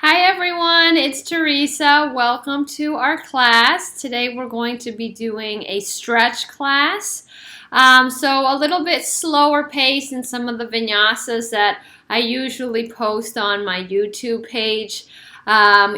Hi everyone, it's Teresa. Welcome to our class. Today we're going to be doing a stretch class. So a little bit slower pace than some of the vinyasas that I usually post on my YouTube page.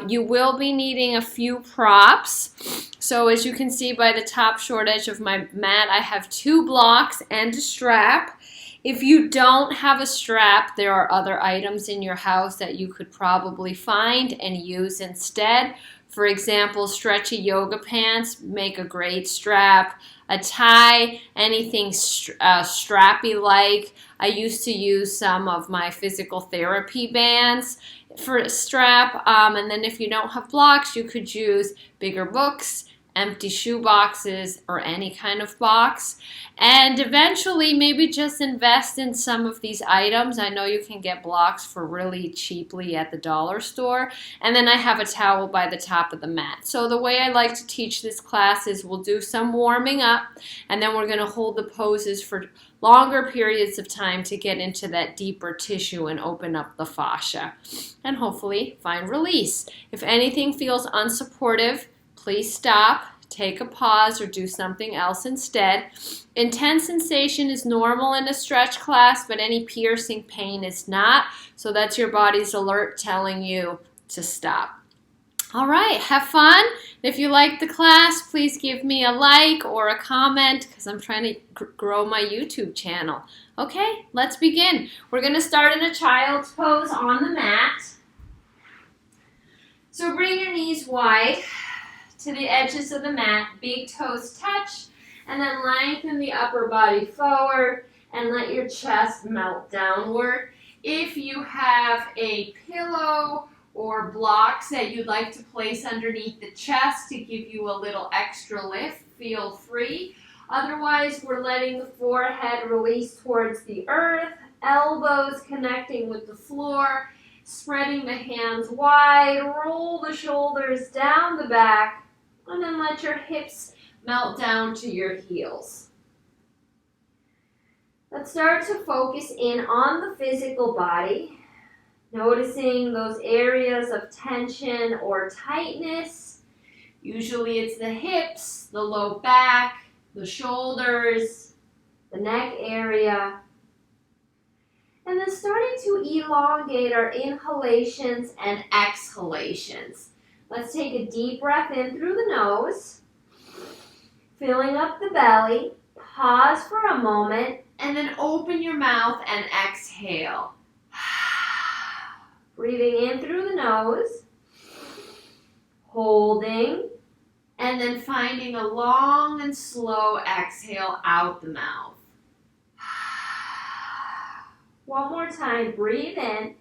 You will be needing a few props. So as you can see by the top short edge of my mat, I have 2 blocks and a strap. If you don't have a strap, there are other items in your house that you could probably find and use instead. For example, stretchy yoga pants make a great strap. A tie, anything strappy like. I used to use some of my physical therapy bands for a strap. And then if you don't have blocks, you could use bigger books, empty shoe boxes, or any kind of box. And eventually maybe just invest in some of these items. I know you can get blocks for really cheaply at the dollar store. And then I have a towel by the top of the mat. So the way I like to teach this class is we'll do some warming up, and then we're going to hold the poses for longer periods of time to get into that deeper tissue and open up the fascia and hopefully find release. If anything feels unsupportive, please stop, take a pause, or do something else instead. Intense sensation is normal in a stretch class, but any piercing pain is not. So that's your body's alert telling you to stop. All right, have fun. If you like the class, please give me a like or a comment because I'm trying to grow my YouTube channel. Okay, let's begin. We're going to start in a child's pose on the mat. So bring your knees wide to the edges of the mat, big toes touch, and then lengthen the upper body forward and let your chest melt downward. If you have a pillow or blocks that you'd like to place underneath the chest to give you a little extra lift, feel free. Otherwise, we're letting the forehead release towards the earth, elbows connecting with the floor, spreading the hands wide, roll the shoulders down the back, and then let your hips melt down to your heels. Let's start to focus in on the physical body, noticing those areas of tension or tightness. Usually it's the hips, the low back, the shoulders, the neck area. And then starting to elongate our inhalations and exhalations. Let's take a deep breath in through the nose, filling up the belly. Pause for a moment, and then open your mouth and exhale. Breathing in through the nose, holding, and then finding a long and slow exhale out the mouth. One more time, breathe in,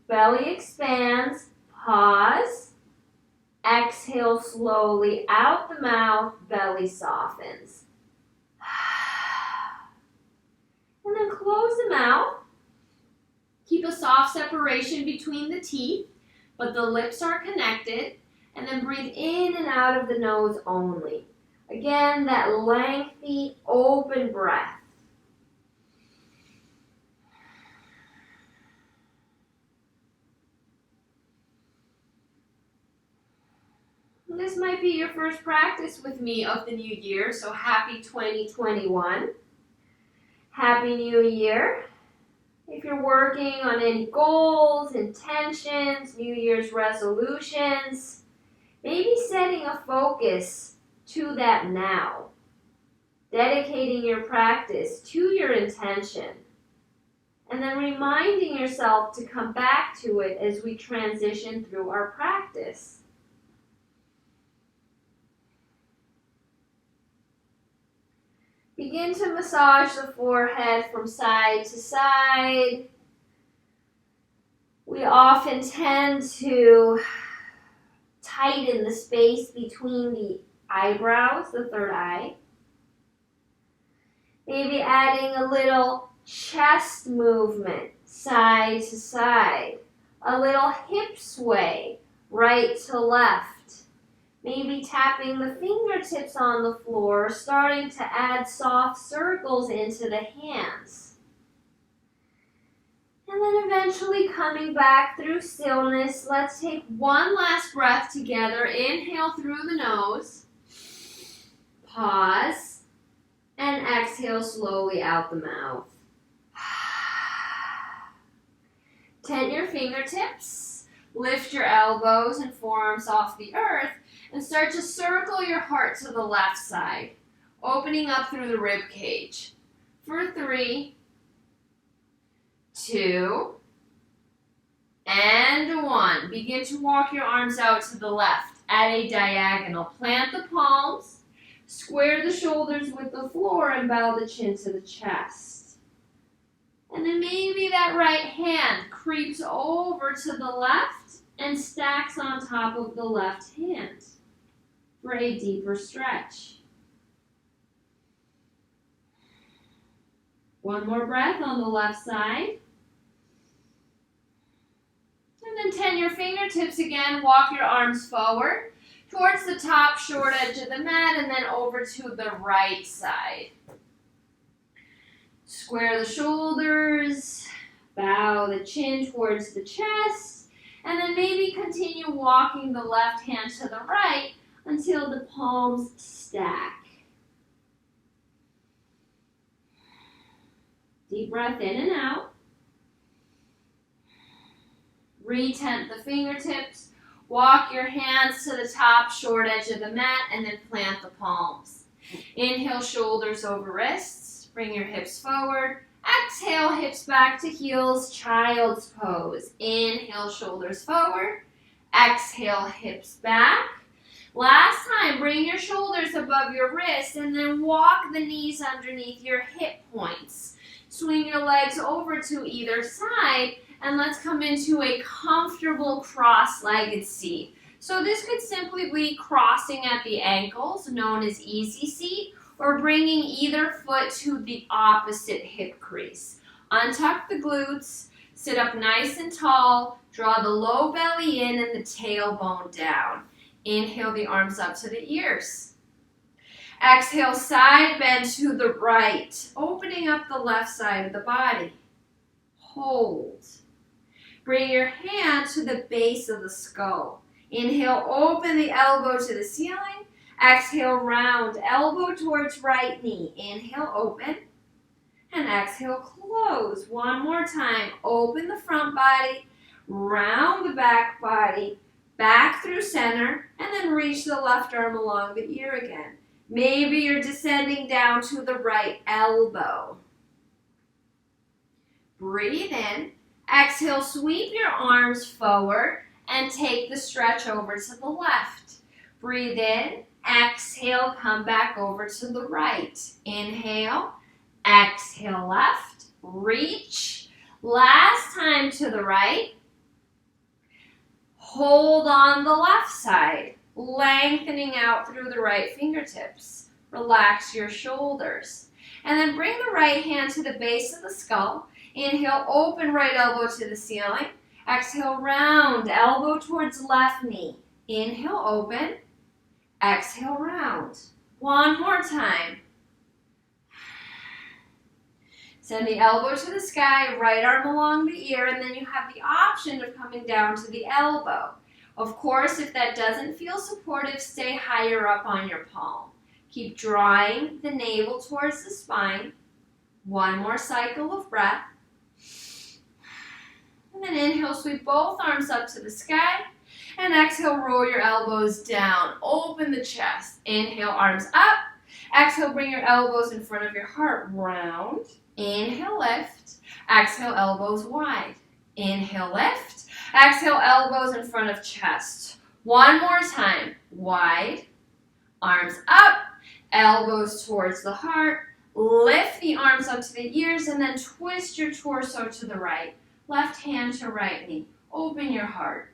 belly expands, pause, exhale slowly out the mouth, belly softens. And then close the mouth. Keep a soft separation between the teeth, but the lips are connected. And then breathe in and out of the nose only. Again, that lengthy, open breath. This might be your first practice with me of the new year, so happy 2021. Happy New Year. If you're working on any goals, intentions, New Year's resolutions, maybe setting a focus to that now. Dedicating your practice to your intention. And then reminding yourself to come back to it as we transition through our practice. Begin to massage the forehead from side to side. We often tend to tighten the space between the eyebrows, the third eye. Maybe adding a little chest movement, side to side. A little hip sway, right to left. Maybe tapping the fingertips on the floor, starting to add soft circles into the hands. And then eventually coming back through stillness. Let's take one last breath together. Inhale through the nose. Pause. And exhale slowly out the mouth. Tent your fingertips. Lift your elbows and forearms off the earth. And start to circle your heart to the left side. Opening up through the rib cage. For 3, 2, and 1. Begin to walk your arms out to the left at a diagonal. Plant the palms, square the shoulders with the floor, and bow the chin to the chest. And then maybe that right hand creeps over to the left and stacks on top of the left hand for a deeper stretch. One more breath on the left side. And then tent your fingertips again. Walk your arms forward towards the top short edge of the mat and then over to the right side. Square the shoulders. Bow the chin towards the chest. And then maybe continue walking the left hand to the right until the palms stack. Deep breath in and out. Retent the fingertips. Walk your hands to the top short edge of the mat and then plant the palms. Inhale, shoulders over wrists. Bring your hips forward. Exhale, hips back to heels, child's pose. Inhale, shoulders forward. Exhale, hips back. Last time, bring your shoulders above your wrists and then walk the knees underneath your hip points. Swing your legs over to either side and let's come into a comfortable cross-legged seat. So this could simply be crossing at the ankles, known as easy seat, or bringing either foot to the opposite hip crease. Untuck the glutes, sit up nice and tall, draw the low belly in and the tailbone down. Inhale the arms up to the ears. Exhale, side bend to the right, opening up the left side of the body. Hold. Bring your hand to the base of the skull. Inhale, open the elbow to the ceiling. Exhale, round, elbow towards right knee. Inhale, open. And exhale, close. One more time. Open the front body, round the back body, back through center, and then reach the left arm along the ear again. Maybe you're descending down to the right elbow. Breathe in. Exhale, sweep your arms forward and take the stretch over to the left. Breathe in. Exhale, come back over to the right. Inhale. Exhale, left. Reach. Last time to the right. Hold on the left side. Lengthening out through the right fingertips. Relax your shoulders. And then bring the right hand to the base of the skull. Inhale, open right elbow to the ceiling. Exhale, round, elbow towards left knee. Inhale, open. Exhale, round. One more time. Send the elbow to the sky, right arm along the ear, and then you have the option of coming down to the elbow. Of course, if that doesn't feel supportive, stay higher up on your palm. Keep drawing the navel towards the spine. One more cycle of breath. And then inhale, sweep both arms up to the sky. And exhale, roll your elbows down. Open the chest. Inhale, arms up. Exhale, bring your elbows in front of your heart. Round. Inhale, lift. Exhale, elbows wide. Inhale, lift. Exhale, elbows in front of chest. One more time. Wide. Arms up. Elbows towards the heart. Lift the arms up to the ears and then twist your torso to the right. Left hand to right knee. Open your heart.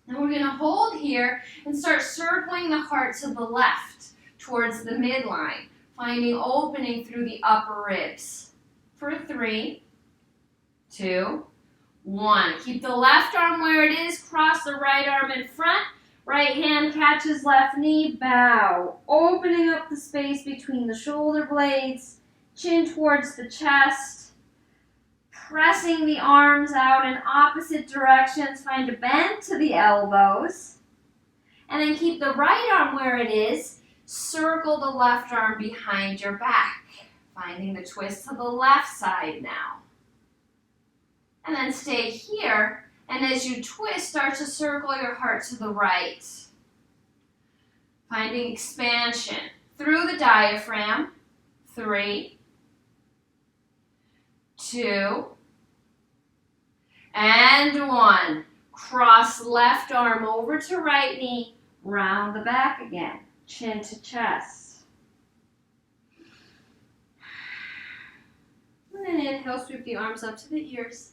Now we're going to hold here and start circling the heart to the left towards the midline, finding opening through the upper ribs. For 3, 2, 1. Keep the left arm where it is. Cross the right arm in front. Right hand catches left knee. Bow. Opening up the space between the shoulder blades. Chin towards the chest. pressing the arms out in opposite directions. Find a bend to the elbows. And then keep the right arm where it is. Circle the left arm behind your back. Finding the twist to the left side now. And then stay here. And as you twist, start to circle your heart to the right. Finding expansion through the diaphragm. 3, 2, and 1. Cross left arm over to right knee. Round the back again. Chin to chest. And then inhale, sweep the arms up to the ears.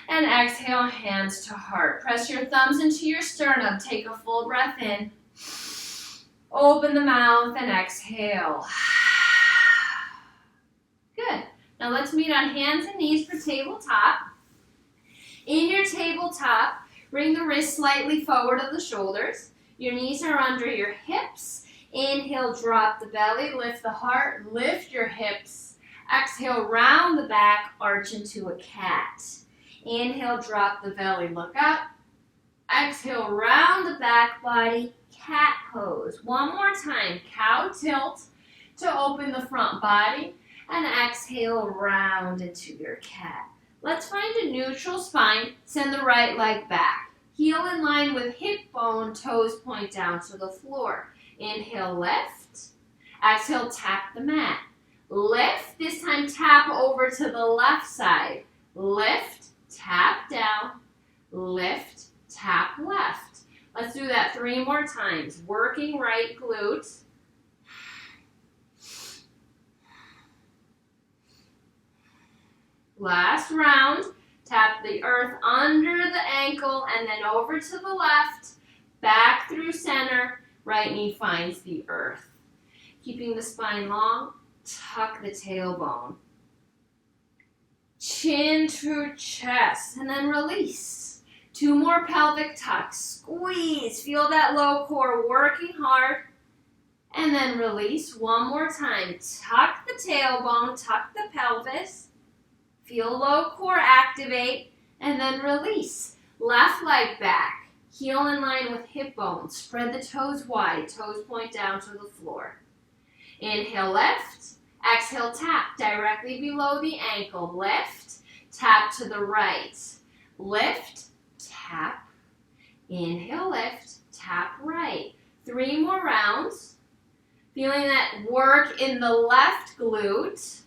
And exhale, hands to heart. Press your thumbs into your sternum. Take a full breath in. Open the mouth and exhale. Good. Now let's meet on hands and knees for tabletop. In your tabletop, bring the wrists slightly forward of the shoulders. Your knees are under your hips. Inhale, drop the belly, lift the heart, lift your hips. Exhale, round the back, arch into a cat. Inhale, drop the belly, look up. Exhale, round the back body, cat pose. One more time, cow tilt to open the front body. And exhale, round into your cat. Let's find a neutral spine. Send the right leg back. Heel in line with hip bone, toes point down to the floor. Inhale, lift. Exhale, tap the mat. Lift, this time tap over to the left side. Lift, tap down. Lift, tap left. Let's do that 3 more times. Working right glute. Last round, tap the earth under the ankle and then over to the left, back through center, right knee finds the earth. Keeping the spine long, tuck the tailbone. Chin to chest and then release. 2 more pelvic tucks, squeeze, feel that low core working hard. And then release 1 more time. Tuck the tailbone, tuck the pelvis. Feel low core activate, and then release. Left leg back, heel in line with hip bone. Spread the toes wide, toes point down to the floor. Inhale, lift. Exhale, tap directly below the ankle. Lift, tap to the right. Lift, tap. Inhale, lift, tap right. 3 more rounds. Feeling that work in the left glute.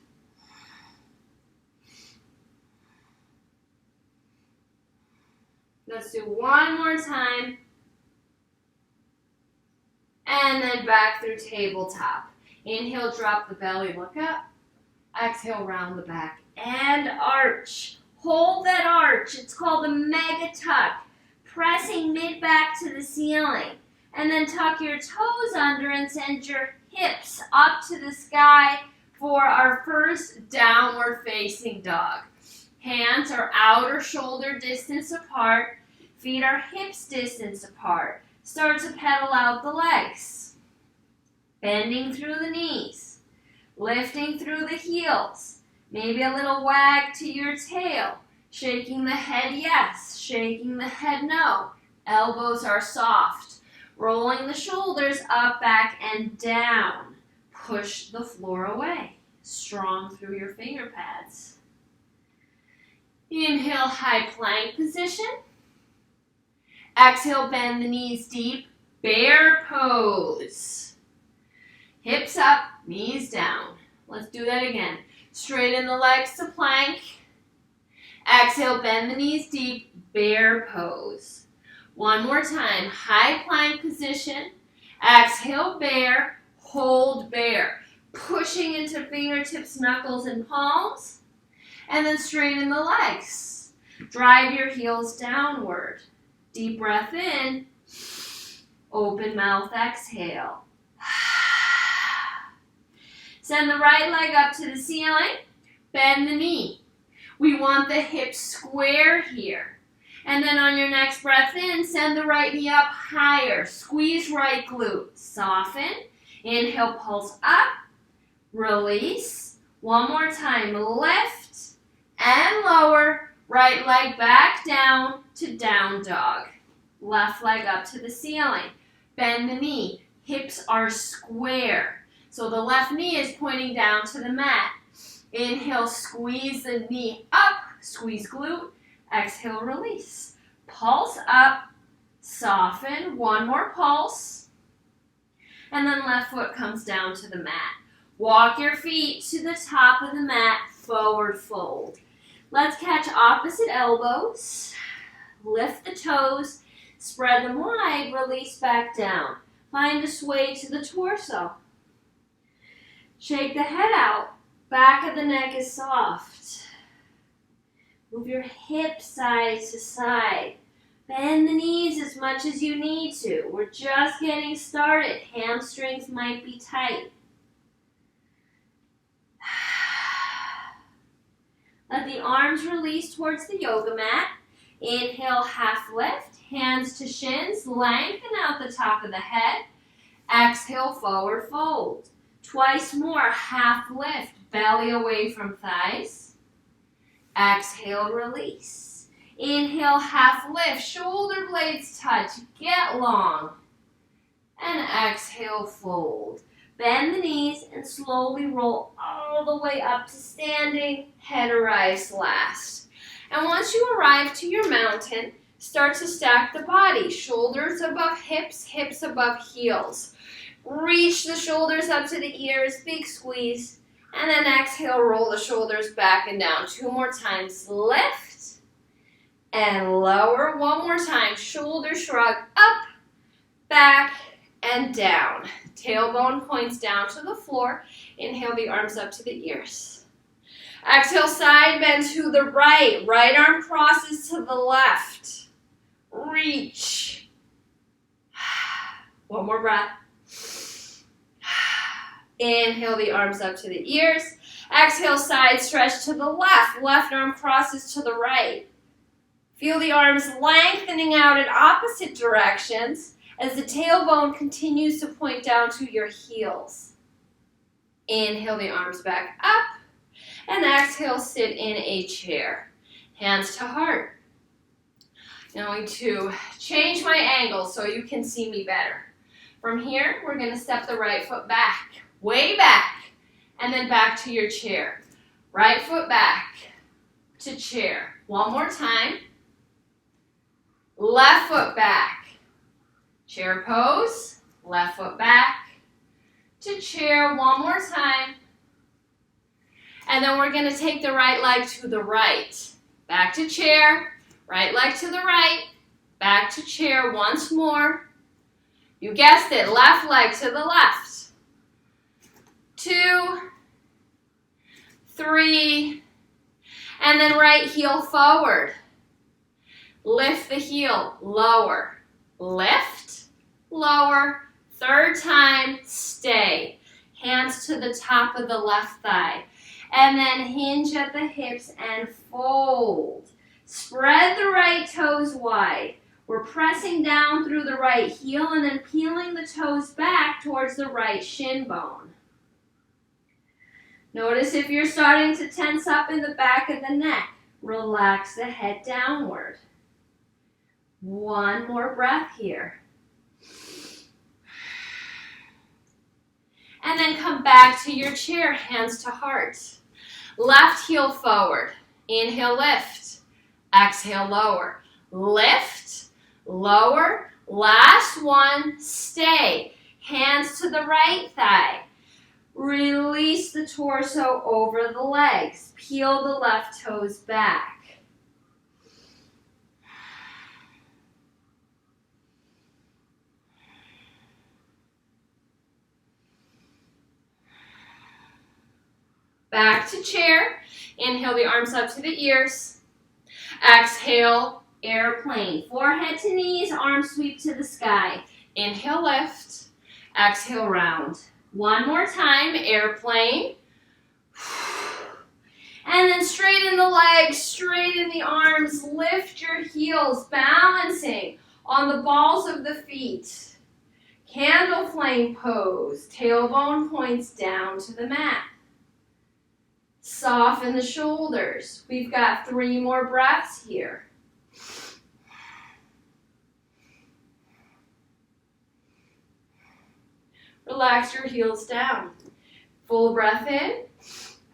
Let's do 1 more time. And then back through tabletop. Inhale, drop the belly, look up. Exhale, round the back and arch. Hold that arch. It's called a mega tuck. Pressing mid back to the ceiling. And then tuck your toes under and send your hips up to the sky for our first downward facing dog. Hands are outer shoulder distance apart. Feet are hips distance apart. Start to pedal out the legs. Bending through the knees. Lifting through the heels. Maybe a little wag to your tail. Shaking the head yes. Shaking the head no. Elbows are soft. Rolling the shoulders up, back, and down. Push the floor away. Strong through your finger pads. Inhale, high plank position. Exhale, bend the knees deep. Bear pose. Hips up, knees down. Let's do that again. Straighten the legs to plank. Exhale, bend the knees deep. Bear pose. 1 more time. High plank position. Exhale, bear. Hold bear. Pushing into fingertips, knuckles, and palms. And then straighten the legs. Drive your heels downward. Deep breath in. Open mouth, exhale. Send the right leg up to the ceiling. Bend the knee. We want the hips square here. And then on your next breath in, send the right knee up higher. Squeeze right glute. Soften. Inhale, pulse up. Release. 1 more time. Lift. and lower. Right leg back down to down dog. Left leg up to the ceiling. Bend the knee. Hips are square. So the left knee is pointing down to the mat. Inhale, squeeze the knee up. Squeeze glute. Exhale, release. Pulse up. Soften. One more pulse. And then left foot comes down to the mat. Walk your feet to the top of the mat. Forward fold. Let's catch opposite elbows. Lift the toes. Spread them wide. Release back down. Find a sway to the torso. Shake the head out. Back of the neck is soft. Move your hips side to side. Bend the knees as much as you need to. We're just getting started. Hamstrings might be tight. Let the arms release towards the yoga mat. Inhale, half lift. Hands to shins. Lengthen out the top of the head. Exhale, forward fold. Twice more, half lift. Belly away from thighs. Exhale, release. Inhale, half lift. Shoulder blades touch. Get long. And exhale, fold. Bend the knees and slowly roll all the way up to standing. Head arrives last. And once you arrive to your mountain, start to stack the body. Shoulders above hips, hips above heels. Reach the shoulders up to the ears, big squeeze. And then exhale, roll the shoulders back and down. 2 more times. Lift and lower. 1 more time. Shoulder shrug up, back, and down. Tailbone points down to the floor. Inhale the arms up to the ears. Exhale, side bend to the right. Right arm crosses to the left. Reach. 1 more breath. Inhale the arms up to the ears. Exhale, side stretch to the left. Left arm crosses to the right. Feel the arms lengthening out in opposite directions as the tailbone continues to point down to your heels. Inhale the arms back up. And exhale, sit in a chair. Hands to heart. I'm going to change my angle so you can see me better. From here, we're going to step the right foot back, way back, and then back to your chair. Right foot back to chair. 1 more time. Left foot back. Chair pose. Left foot back to chair. 1 more time. And then we're going to take the right leg to the right. Back to chair. Right leg to the right. Back to chair once more. You guessed it. Left leg to the left. 2, 3, and then right heel forward. Lift the heel, lower. Lift, lower. 3rd time, stay. Hands to the top of the left thigh. And then hinge at the hips and fold. Spread the right toes wide. We're pressing down through the right heel and then peeling the toes back towards the right shin bone. Notice if you're starting to tense up in the back of the neck. Relax the head downward. 1 more breath here. And then come back to your chair, hands to heart. Left heel forward. Inhale, lift. Exhale, lower. Lift, lower. Last one, stay. Hands to the right thigh. Release the torso over the legs. Peel the left toes back. Back to chair. Inhale the arms up to the ears. Exhale, airplane. Forehead to knees, arms sweep to the sky. Inhale, lift. Exhale, round. 1 more time, airplane. And then straighten the legs, straighten the arms, lift your heels, balancing on the balls of the feet. Candle flame pose, tailbone points down to the mat. Soften the shoulders. We've got 3 more breaths here. Relax your heels down. Full breath in.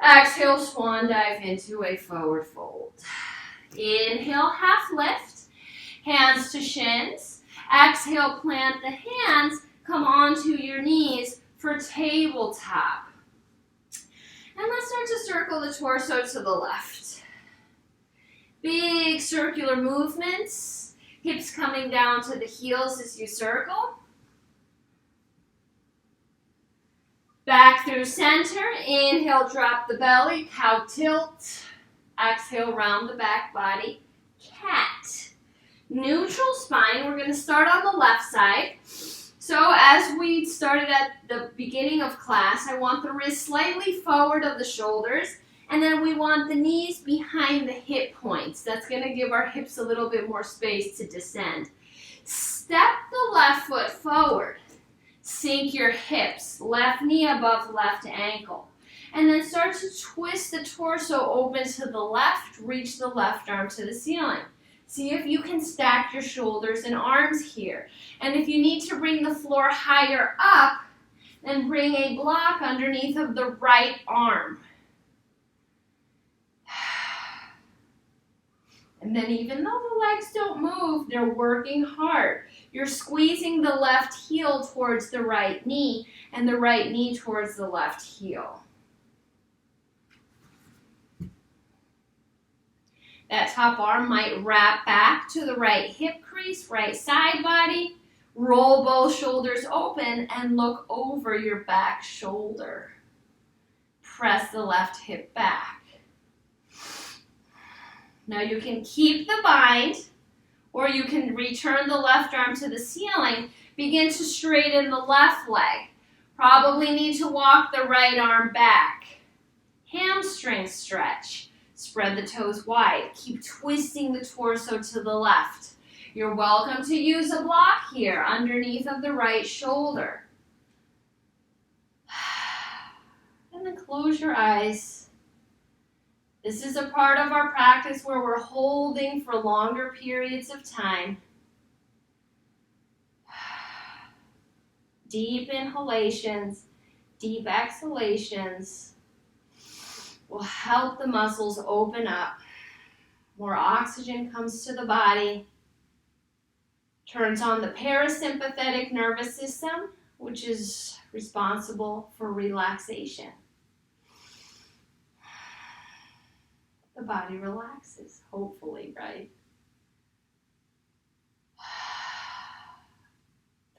Exhale, swan dive into a forward fold. Inhale, half lift. Hands to shins. Exhale, plant the hands. Come onto your knees for tabletop. And let's start to circle the torso to the left. Big circular movements. Hips coming down to the heels as you circle. Back through center. Inhale, drop the belly. Cow tilt. Exhale, round the back body. Cat. Neutral spine. We're going to start on the left side. So as we started at the beginning of class, I want the wrists slightly forward of the shoulders, and then we want the knees behind the hip points. That's going to give our hips a little bit more space to descend. Step the left foot forward. Sink your hips, left knee above left ankle. And then start to twist the torso open to the left, reach the left arm to the ceiling. See if you can stack your shoulders and arms here. And if you need to bring the floor higher up, then bring a block underneath of the right arm. And then even though the legs don't move, they're working hard. You're squeezing the left heel towards the right knee and the right knee towards the left heel. That top arm might wrap back to the right hip crease, right side body. Roll both shoulders open and look over your back shoulder. Press the left hip back. Now you can keep the bind, or you can return the left arm to the ceiling. Begin to straighten the left leg. Probably need to walk the right arm back. Hamstring stretch. Spread the toes wide. Keep twisting the torso to the left. You're welcome to use a block here underneath of the right shoulder. And then close your eyes. This is a part of our practice where we're holding for longer periods of time. Deep inhalations, deep exhalations will help the muscles open up. More oxygen comes to the body. Turns on the parasympathetic nervous system, which is responsible for relaxation. The body relaxes, hopefully, right?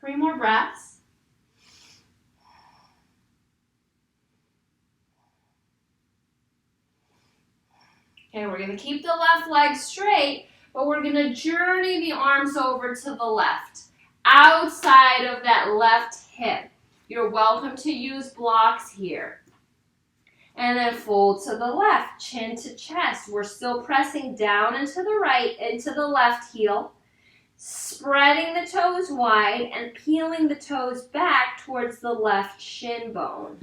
3 more breaths. Okay, we're going to keep the left leg straight, but we're going to journey the arms over to the left, outside of that left hip. You're welcome to use blocks here. And then fold to the left, chin to chest. We're still pressing down into the right, into the left heel, spreading the toes wide and peeling the toes back towards the left shin bone.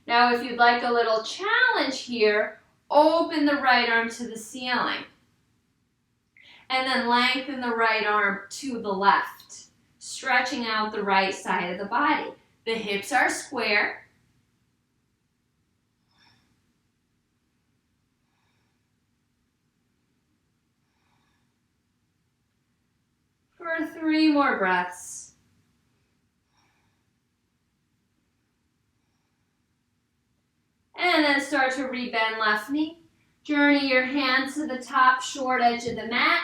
Now, if you'd like a little challenge here, open the right arm to the ceiling. And then lengthen the right arm to the left, stretching out the right side of the body. The hips are square. For 3 more breaths. And then start to rebend left knee. Journey your hands to the top short edge of the mat.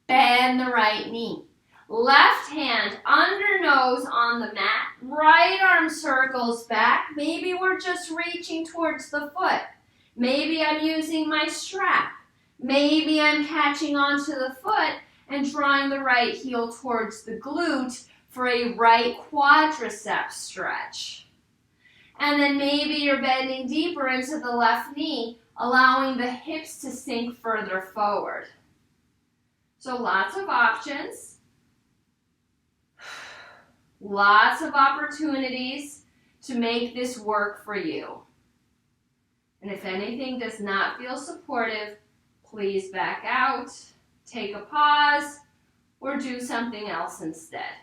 Bend the right knee. Left hand under nose on the mat. Right arm circles back. Maybe we're just reaching towards the foot. Maybe I'm using my strap. Maybe I'm catching onto the foot and drawing the right heel towards the glute for a right quadricep stretch. And then maybe you're bending deeper into the left knee, allowing the hips to sink further forward. So lots of options. Lots of opportunities to make this work for you. And if anything does not feel supportive, please back out, take a pause, or do something else instead.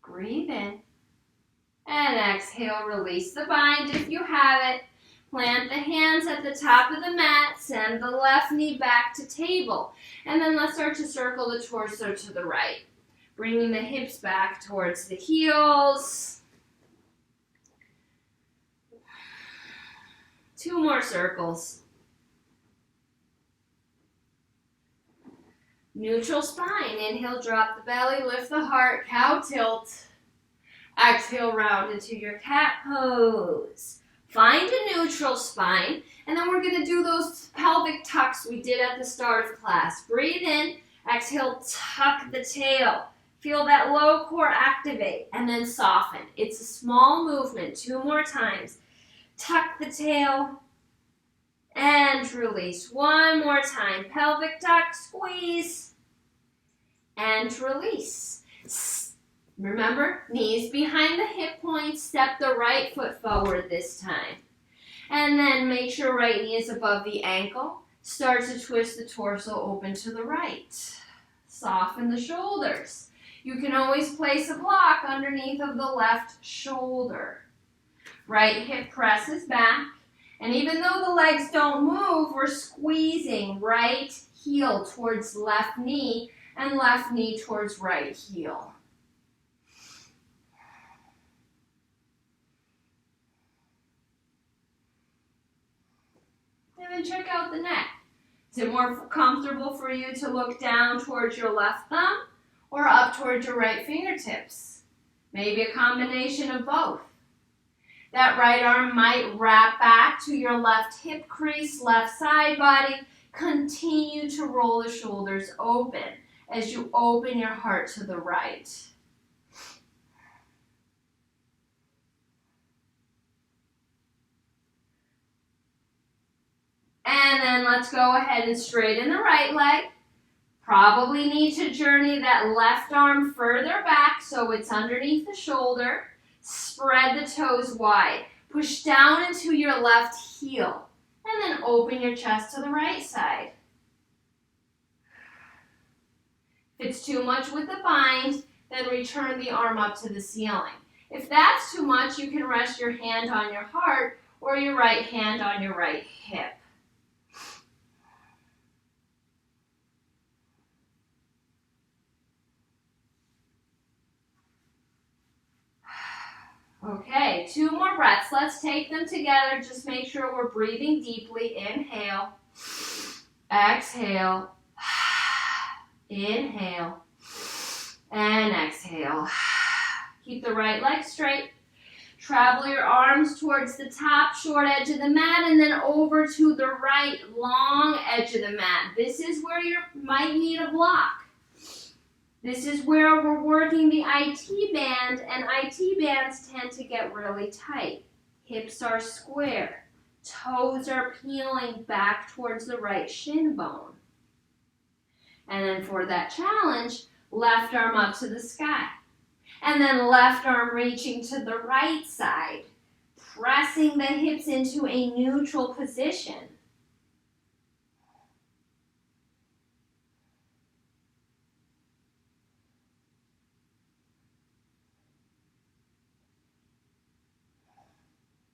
Breathe in. And exhale, release the bind if you have it. Plant the hands at the top of the mat. Send the left knee back to table. And then let's start to circle the torso to the right. Bringing the hips back towards the heels. 2 more circles. Neutral spine. Inhale, drop the belly, lift the heart, cow tilt. Exhale, round into your cat pose. Find a neutral spine, and then we're going to do those pelvic tucks we did at the start of class. Breathe in, exhale, tuck the tail. Feel that low core activate, and then soften. It's a small movement. 2 more times. Tuck the tail, and release. 1 more time. Pelvic tuck, squeeze, and release. Remember, knees behind the hip points, step the right foot forward this time. And then make sure right knee is above the ankle. Start to twist the torso open to the right. Soften the shoulders. You can always place a block underneath of the left shoulder. Right hip presses back. And even though the legs don't move, we're squeezing right heel towards left knee and left knee towards right heel. And then check out the neck. Is it more comfortable for you to look down towards your left thumb or up towards your right fingertips? Maybe a combination of both. That right arm might wrap back to your left hip crease, left side body. Continue to roll the shoulders open as you open your heart to the right. And then let's go ahead and straighten the right leg. Probably need to journey that left arm further back so it's underneath the shoulder. Spread the toes wide. Push down into your left heel. And then open your chest to the right side. If it's too much with the bind, then return the arm up to the ceiling. If that's too much, you can rest your hand on your heart or your right hand on your right hip. Okay, 2 more breaths. Let's take them together. Just make sure we're breathing deeply. Inhale. Exhale. Inhale. And exhale. Keep the right leg straight. Travel your arms towards the top short edge of the mat and then over to the right long edge of the mat. This is where you might need a block. This is where we're working the IT band, and IT bands tend to get really tight. Hips are square. Toes are peeling back towards the right shin bone. And then for that challenge, left arm up to the sky. And then left arm reaching to the right side, pressing the hips into a neutral position.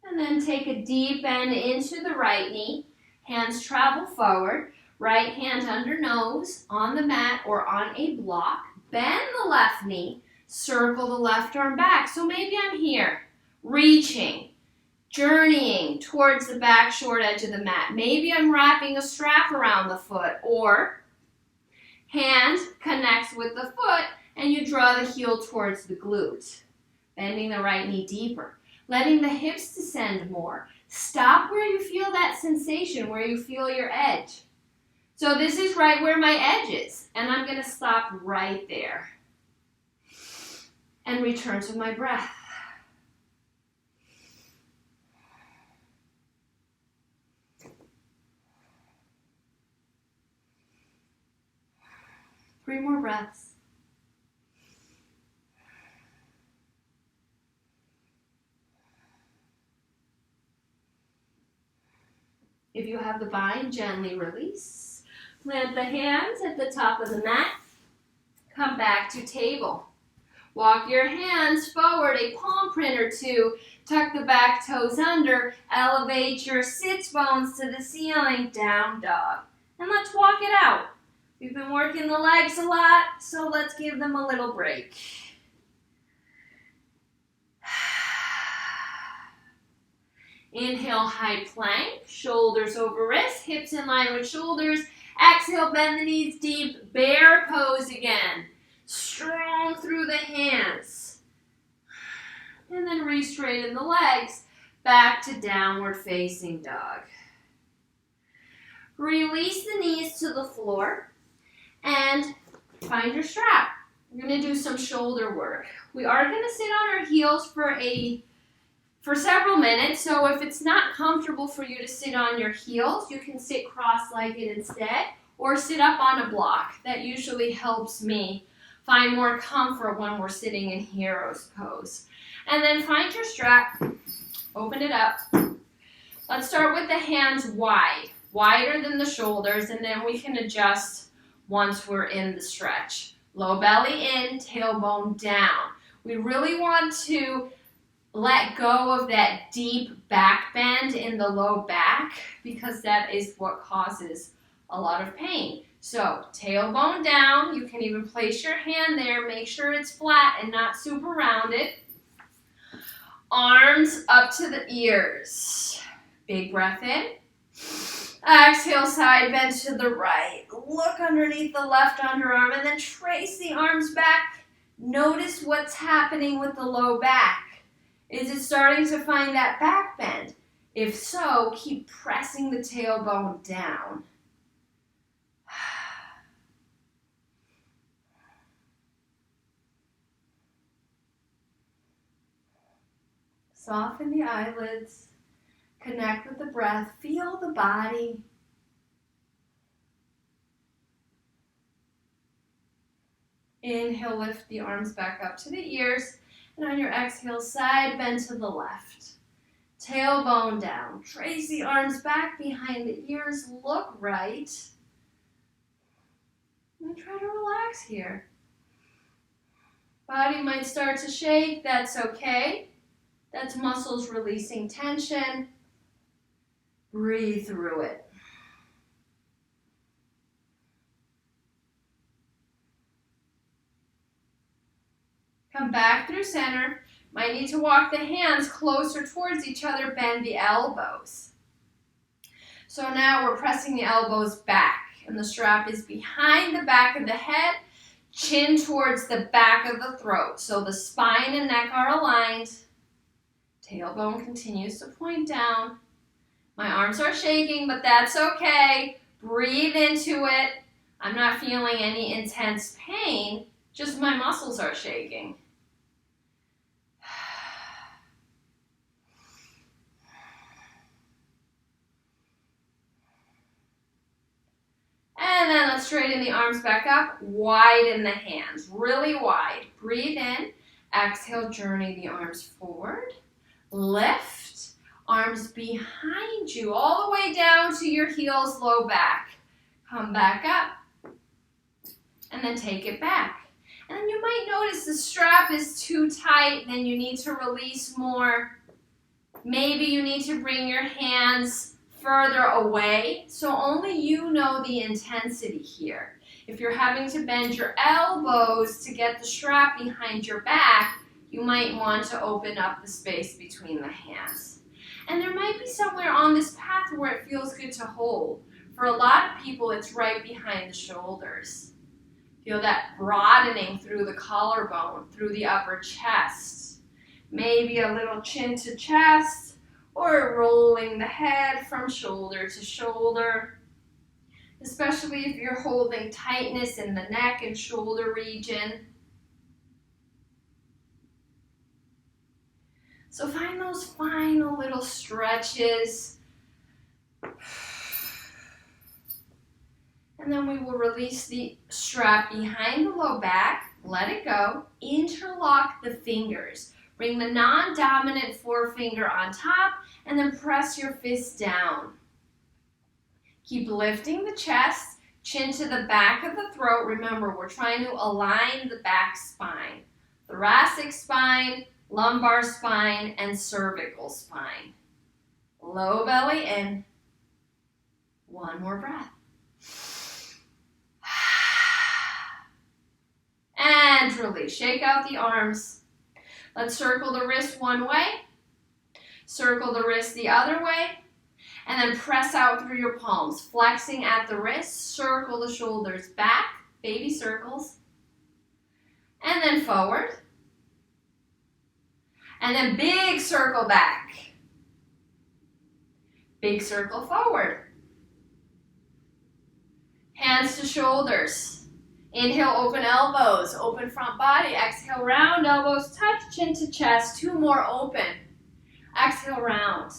And then take a deep bend into the right knee. Hands travel forward. Right hand under nose on the mat or on a block. Bend the left knee. Circle the left arm back. So maybe I'm here, reaching, journeying towards the back short edge of the mat. Maybe I'm wrapping a strap around the foot, or hand connects with the foot and you draw the heel towards the glute. Bending the right knee deeper. Letting the hips descend more. Stop where you feel that sensation, where you feel your edge. So this is right where my edge is, and I'm going to stop right there. And return to my breath. Three more breaths. If you have the bind, gently release. Plant the hands at the top of the mat. Come back to table. Walk your hands forward, a palm print or two. Tuck the back toes under. Elevate your sits bones to the ceiling. Down dog. And let's walk it out. We've been working the legs a lot, so let's give them a little break. Inhale, high plank, shoulders over wrists, hips in line with shoulders. Exhale, bend the knees deep, bear pose again. Strong through the hands. And then re-straighten the legs back to downward facing dog. Release the knees to the floor and find your strap. We're going to do some shoulder work. We are going to sit on our heels for several minutes, so if it's not comfortable for you to sit on your heels, you can sit cross-legged instead, or sit up on a block. That usually helps me find more comfort when we're sitting in hero's pose. And then find your strap, open it up. Let's start with the hands wide, wider than the shoulders, and then we can adjust once we're in the stretch. Low belly in, tailbone down. We really want to let go of that deep back bend in the low back because that is what causes a lot of pain. So tailbone down, you can even place your hand there, make sure it's flat and not super rounded. Arms up to the ears. Big breath in. Exhale, side bend to the right. Look underneath the left underarm and then trace the arms back. Notice what's happening with the low back. Is it starting to find that back bend? If so, keep pressing the tailbone down. Soften the eyelids. Connect with the breath. Feel the body. Inhale, lift the arms back up to the ears. And on your exhale, side bend to the left. Tailbone down. Trace the arms back behind the ears. Look right. And try to relax here. Body might start to shake. That's okay. That's muscles releasing tension. Breathe through it. Come back through center. Might need to walk the hands closer towards each other. Bend the elbows. So now we're pressing the elbows back. And the strap is behind the back of the head. Chin towards the back of the throat. So the spine and neck are aligned. Tailbone continues to point down. My arms are shaking, but that's okay. Breathe into it. I'm not feeling any intense pain. Just my muscles are shaking. And then let's straighten the arms back up, widen the hands, really wide. Breathe in, exhale, journey the arms forward. Lift, arms behind you, all the way down to your heels, low back. Come back up, and then take it back. And then you might notice the strap is too tight, then you need to release more. Maybe you need to bring your hands further away, so only you know the intensity here. If you're having to bend your elbows to get the strap behind your back, you might want to open up the space between the hands. And there might be somewhere on this path where it feels good to hold. For a lot of people, it's right behind the shoulders. Feel that broadening through the collarbone, through the upper chest. Maybe a little chin to chest, or rolling the head from shoulder to shoulder. Especially if you're holding tightness in the neck and shoulder region. So find those final little stretches. And then we will release the strap behind the low back, let it go, interlock the fingers. Bring the non-dominant forefinger on top and then press your fist down. Keep lifting the chest, chin to the back of the throat. Remember, we're trying to align the back spine. Thoracic spine, lumbar spine, and cervical spine. Low belly in. One more breath. And release. Shake out the arms. Let's circle the wrist one way. Circle the wrist the other way. And then press out through your palms, flexing at the wrist. Circle the shoulders back, baby circles. And then forward. And then big circle back. Big circle forward. Hands to shoulders. Inhale, open elbows, open front body. Exhale, round elbows, touch chin to chest. Two more, open. Exhale, round.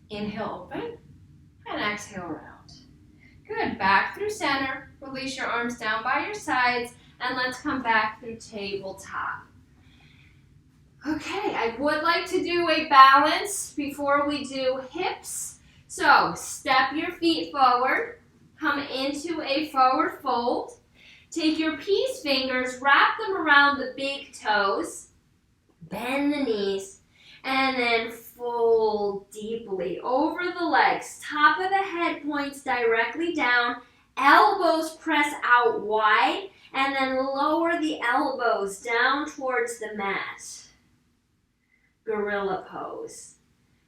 Inhale, open, and exhale, round. Good, back through center. Release your arms down by your sides, and let's come back through tabletop. Okay, I would like to do a balance before we do hips. So, step your feet forward, come into a forward fold. Take your peace fingers, wrap them around the big toes, bend the knees, and then fold deeply over the legs. Top of the head points directly down. Elbows press out wide. And then lower the elbows down towards the mat. Gorilla pose.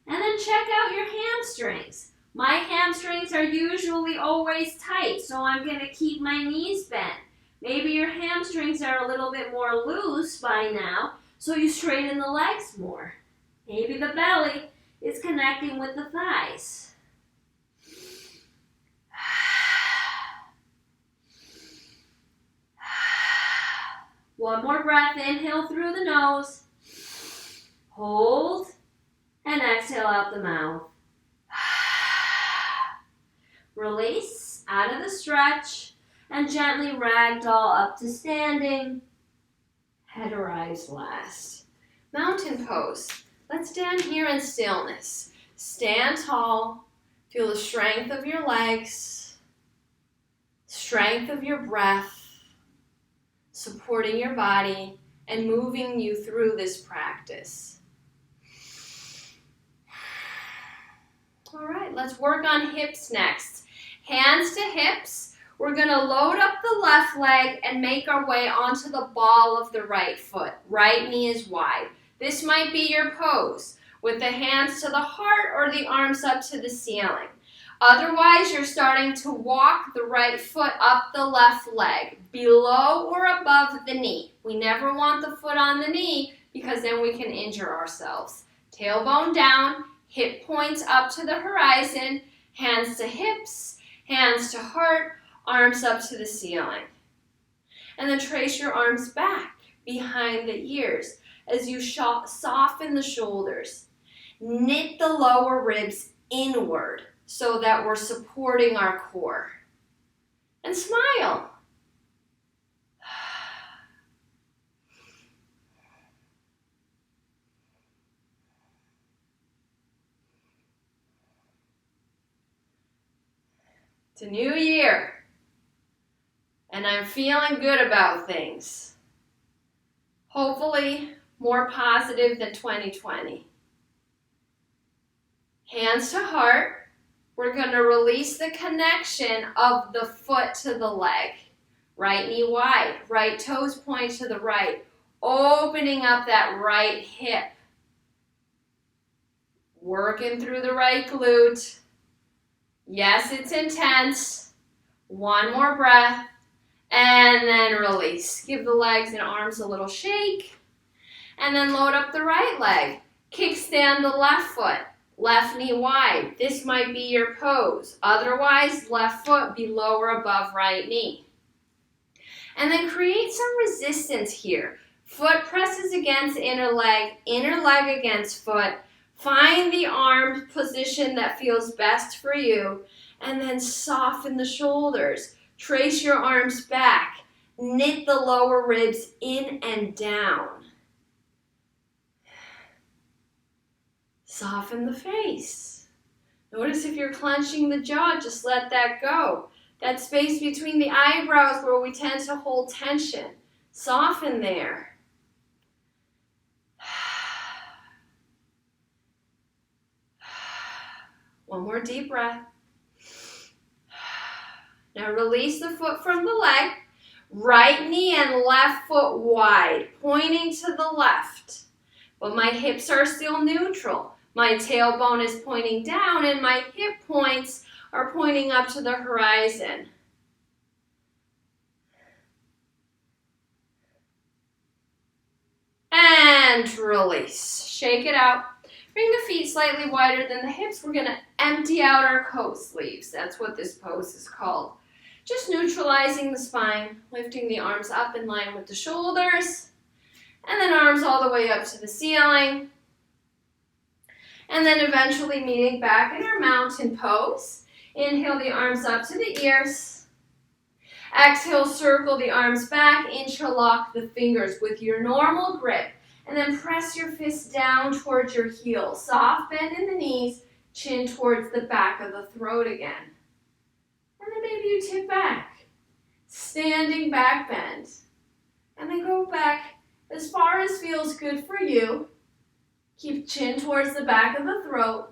And then check out your hamstrings. My hamstrings are usually always tight, so I'm going to keep my knees bent. Maybe your hamstrings are a little bit more loose by now, so you straighten the legs more. Maybe the belly is connecting with the thighs. One more breath. Inhale through the nose. Hold. And exhale out the mouth. Release out of the stretch. And gently ragdoll up to standing. Head arrives last. Mountain pose. Let's stand here in stillness. Stand tall. Feel the strength of your legs. Strength of your breath. Supporting your body and moving you through this practice. All right, let's work on hips next. Hands to hips. We're going to load up the left leg and make our way onto the ball of the right foot. Right knee is wide. This might be your pose with the hands to the heart or the arms up to the ceiling. Otherwise, you're starting to walk the right foot up the left leg, below or above the knee. We never want the foot on the knee because then we can injure ourselves. Tailbone down, hip points up to the horizon, hands to hips, hands to heart, arms up to the ceiling. And then trace your arms back behind the ears as you soften the shoulders. Knit the lower ribs inward so that we're supporting our core. And smile. It's a new year, and I'm feeling good about things. Hopefully, more positive than 2020. Hands to heart. We're going to release the connection of the foot to the leg. Right knee wide, right toes point to the right, opening up that right hip. Working through the right glute. Yes, it's intense. One more breath, and then release. Give the legs and arms a little shake, and then load up the right leg. Kickstand the left foot. Left knee wide. This might be your pose. Otherwise, left foot below or above right knee. And then create some resistance here. Foot presses against inner leg against foot. Find the arm position that feels best for you. And then soften the shoulders. Trace your arms back. Knit the lower ribs in and down. Soften the face. Notice if you're clenching the jaw, just let that go. That space between the eyebrows where we tend to hold tension. Soften there. One more deep breath. Now release the foot from the leg. Right knee and left foot wide, pointing to the left. But my hips are still neutral. My tailbone is pointing down and my hip points are pointing up to the horizon. And release. Shake it out. Bring the feet slightly wider than the hips. We're going to empty out our coat sleeves. That's what this pose is called. Just neutralizing the spine, lifting the arms up in line with the shoulders, and then arms all the way up to the ceiling. And then eventually meeting back in our mountain pose. Inhale the arms up to the ears. Exhale, circle the arms back, interlock the fingers with your normal grip. And then press your fists down towards your heels. Soft bend in the knees, chin towards the back of the throat again. And then maybe you tip back. Standing back bend. And then go back as far as feels good for you. Keep chin towards the back of the throat.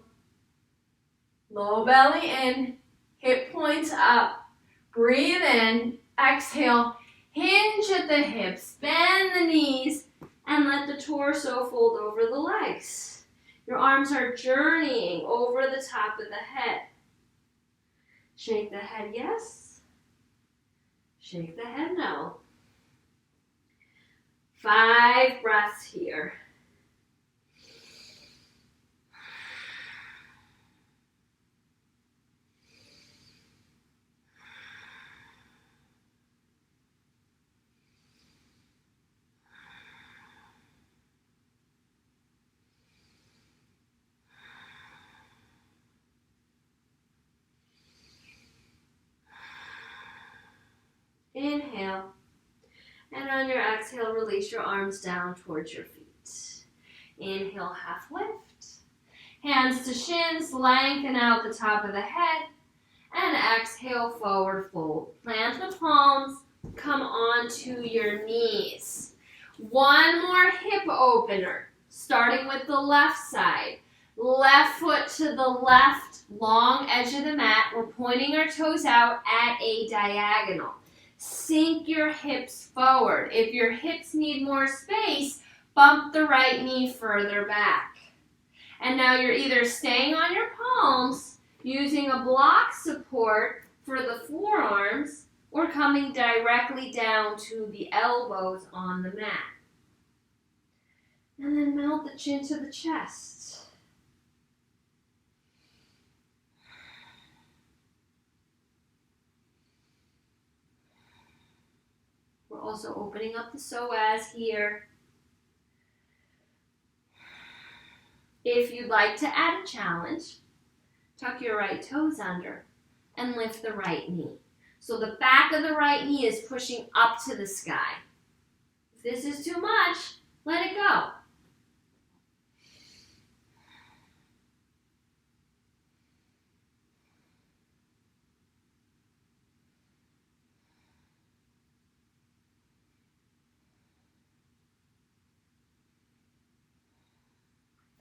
Low belly in, hip points up. Breathe in, exhale, hinge at the hips, bend the knees, and let the torso fold over the legs. Your arms are journeying over the top of the head. Shake the head yes. Shake the head no. 5 breaths here. Inhale, and on your exhale, release your arms down towards your feet. Inhale, half lift. Hands to shins, lengthen out the top of the head, and exhale, forward fold. Plant the palms, come onto your knees. One more hip opener, starting with the left side. Left foot to the left, long edge of the mat. We're pointing our toes out at a diagonal. Sink your hips forward. If your hips need more space, bump the right knee further back. And now you're either staying on your palms, using a block support for the forearms, or coming directly down to the elbows on the mat. And then melt the chin to the chest. We're also opening up the psoas here. If you'd like to add a challenge, tuck your right toes under and lift the right knee. So the back of the right knee is pushing up to the sky. If this is too much, let it go.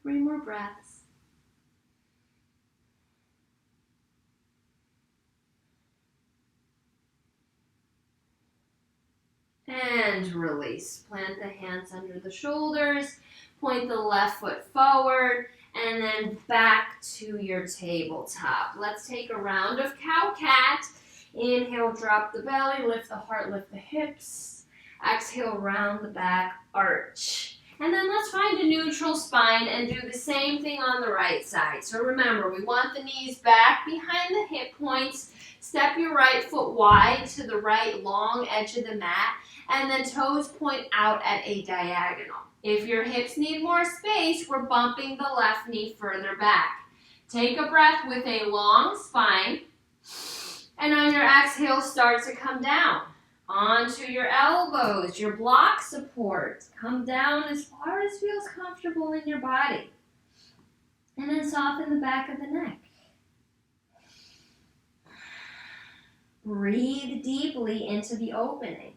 Three more breaths. And release. Plant the hands under the shoulders. Point the left foot forward. And then back to your tabletop. Let's take a round of cow-cat. Inhale, drop the belly. Lift the heart, lift the hips. Exhale, round the back, arch. And then let's find a neutral spine and do the same thing on the right side. So remember, we want the knees back behind the hip points. Step your right foot wide to the right long edge of the mat. And then toes point out at a diagonal. If your hips need more space, we're bumping the left knee further back. Take a breath with a long spine. And on your exhale, start to come down. Onto your elbows, your block support. Come down as far as feels comfortable in your body. And then soften the back of the neck. Breathe deeply into the opening.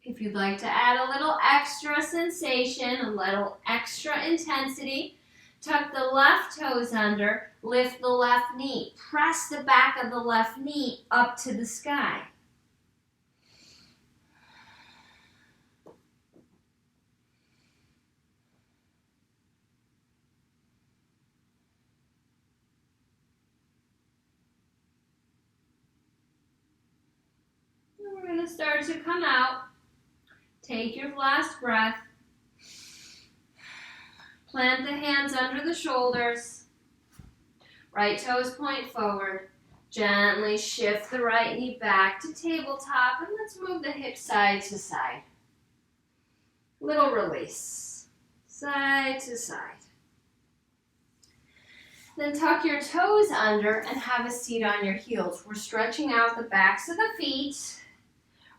If you'd like to add a little extra sensation, a little extra intensity, tuck the left toes under, lift the left knee. Press the back of the left knee up to the sky. And we're going to start to come out. Take your last breath. Plant the hands under the shoulders. Right toes point forward. Gently shift the right knee back to tabletop, and let's move the hips side to side. Little release. Side to side. Then tuck your toes under and have a seat on your heels. We're stretching out the backs of the feet.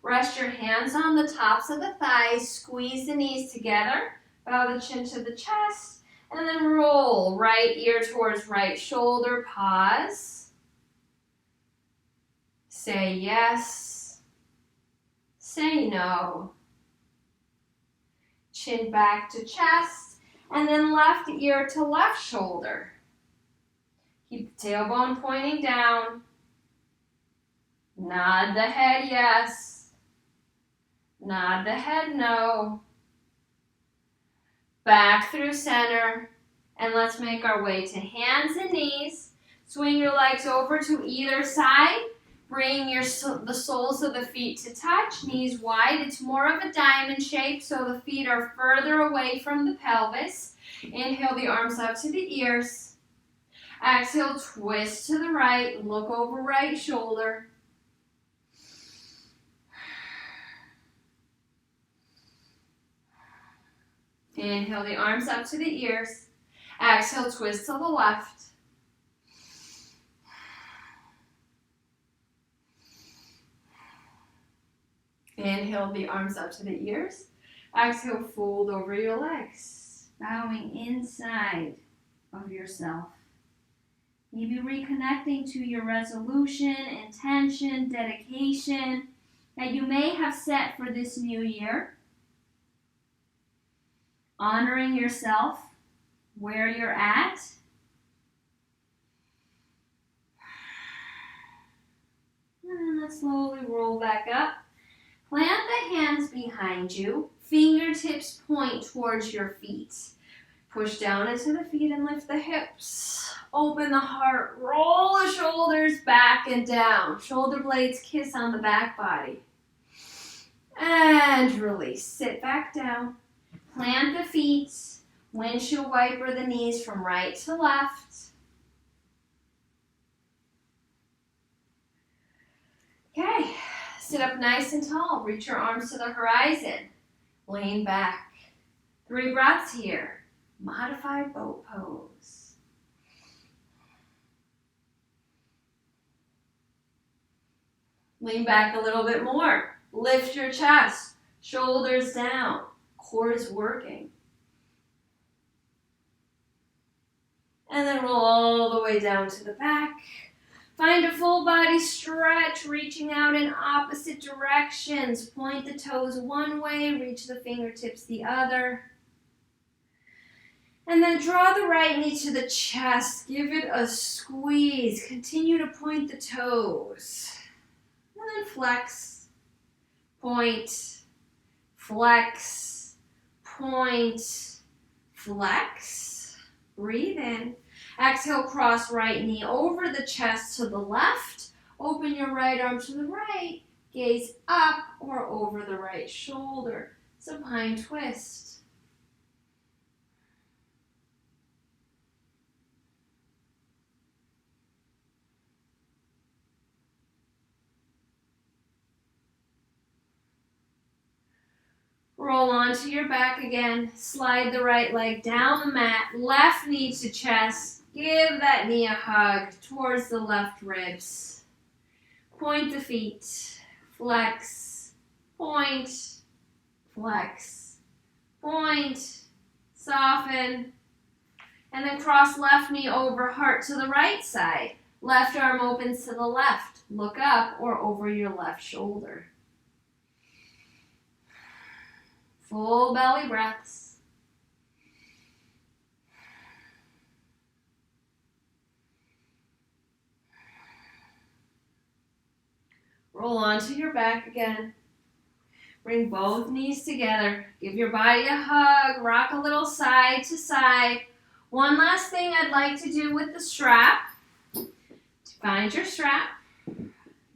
Rest your hands on the tops of the thighs. Squeeze the knees together. Bow the chin to the chest. And then roll right ear towards right shoulder. Pause. Say yes. Say no. Chin back to chest. And then left ear to left shoulder. Keep the tailbone pointing down. Nod the head yes. Nod the head no. Back through center. And let's make our way to hands and knees. Swing your legs over to either side. Bring the soles of the feet to touch. Knees wide. It's more of a diamond shape, so the feet are further away from the pelvis. Inhale the arms up to the ears. Exhale, twist to the right. Look over right shoulder. Inhale the arms up to the ears. Exhale, twist to the left. Inhale the arms up to the ears. Exhale, fold over your legs. Bowing inside of yourself. Maybe reconnecting to your resolution, intention, dedication that you may have set for this new year. Honoring yourself where you're at. And then let's slowly roll back up. Plant the hands behind you. Fingertips point towards your feet. Push down into the feet and lift the hips. Open the heart. Roll the shoulders back and down. Shoulder blades kiss on the back body. And release. Sit back down. Plant the feet. Windshield wiper the knees from right to left. Okay. Sit up nice and tall. Reach your arms to the horizon. Lean back. 3 breaths here. Modified boat pose. Lean back a little bit more. Lift your chest. Shoulders down. Core is working. And then roll all the way down to the back. Find a full body stretch, reaching out in opposite directions. Point the toes one way, reach the fingertips the other. And then draw the right knee to the chest. Give it a squeeze. Continue to point the toes. And then flex, point, flex, point, flex. Breathe in. Exhale, cross right knee over the chest to the left. Open your right arm to the right. Gaze up or over the right shoulder. Supine twist. Roll onto your back again. Slide the right leg down the mat. Left knee to chest. Give that knee a hug towards the left ribs. Point the feet. Flex. point, flex, point, soften, and then cross left knee over heart to the right side. Left arm opens to the left. Look up or over your left shoulder. Full belly breaths. Roll onto your back again. Bring both knees together. Give your body a hug. Rock a little side to side. One last thing I'd like to do with the strap. Find your strap.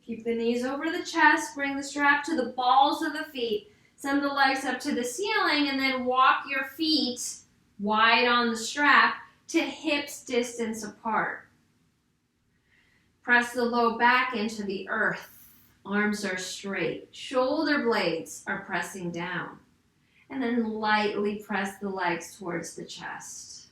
Keep the knees over the chest. Bring the strap to the balls of the feet. Send the legs up to the ceiling and then walk your feet wide on the strap to hips distance apart. Press the low back into the earth. Arms are straight. Shoulder blades are pressing down. And then lightly press the legs towards the chest.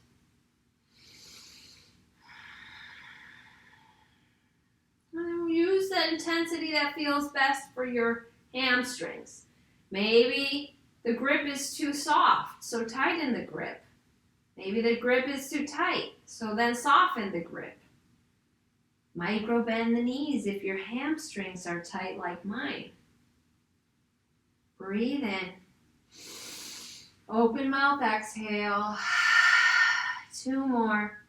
And then use the intensity that feels best for your hamstrings. Maybe the grip is too soft, so tighten the grip. Maybe the grip is too tight, so then soften the grip. Micro bend the knees if your hamstrings are tight like mine. Breathe in. Open mouth, exhale. 2 more.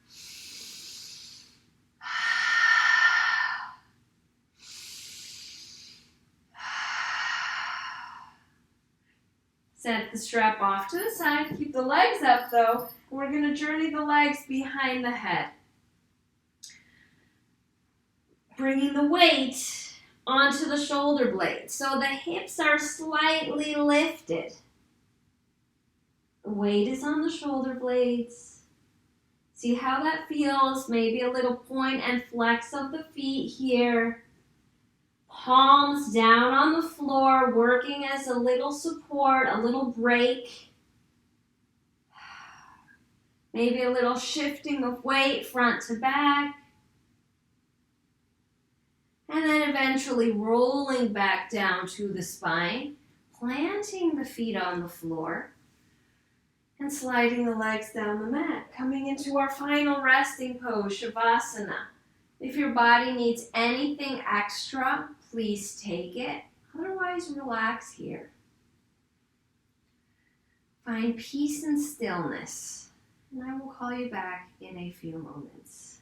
Set the strap off to the side. Keep the legs up though. We're going to journey the legs behind the head. Bringing the weight onto the shoulder blades. So the hips are slightly lifted. The weight is on the shoulder blades. See how that feels. Maybe a little point and flex of the feet here. Palms down on the floor, working as a little support, a little break. Maybe a little shifting of weight front to back. And then eventually rolling back down to the spine, planting the feet on the floor, and sliding the legs down the mat. Coming into our final resting pose, Shavasana. If your body needs anything extra, please take it. Otherwise, relax here. Find peace and stillness. And I will call you back in a few moments.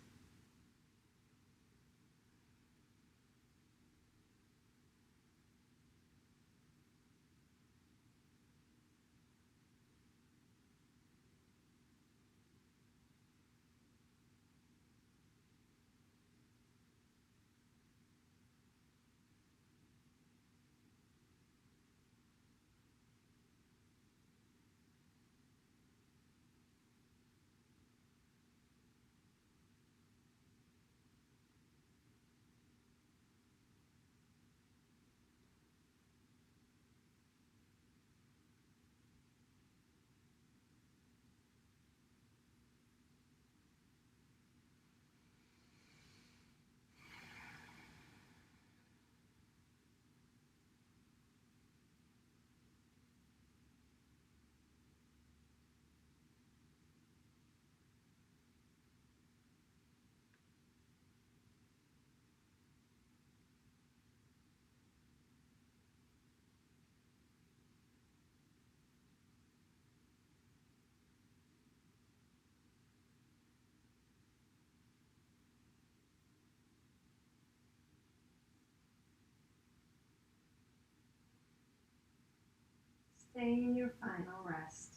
Stay in your final rest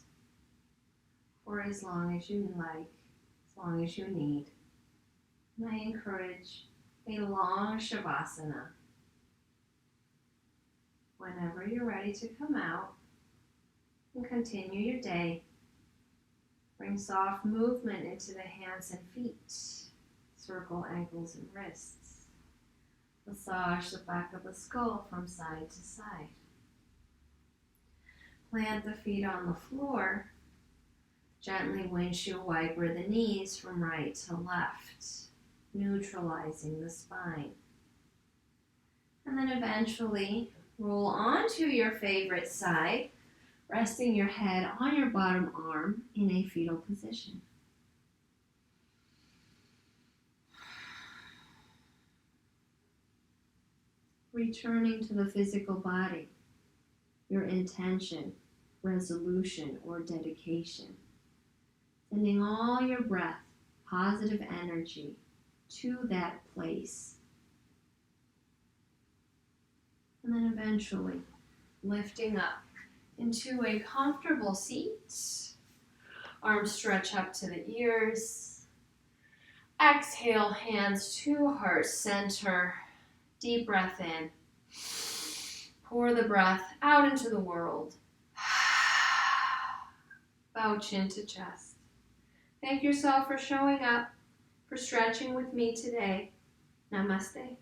for as long as you like, as long as you need. And I encourage a long Shavasana. Whenever you're ready to come out and continue your day, bring soft movement into the hands and feet. Circle ankles and wrists. Massage the back of the skull from side to side. Plant the feet on the floor. Gently windshield wiper the knees from right to left, neutralizing the spine. And then eventually Roll onto your favorite side, resting your head on your bottom arm in a fetal position. Returning to the physical body, your intention, resolution, or dedication. Sending all your breath, positive energy to that place. And then eventually lifting up into a comfortable seat. Arms stretch up to the ears. Exhale, hands to heart center. Deep breath in. Pour the breath out into the world. Bow chin to chest. Thank yourself for showing up, for stretching with me today. Namaste.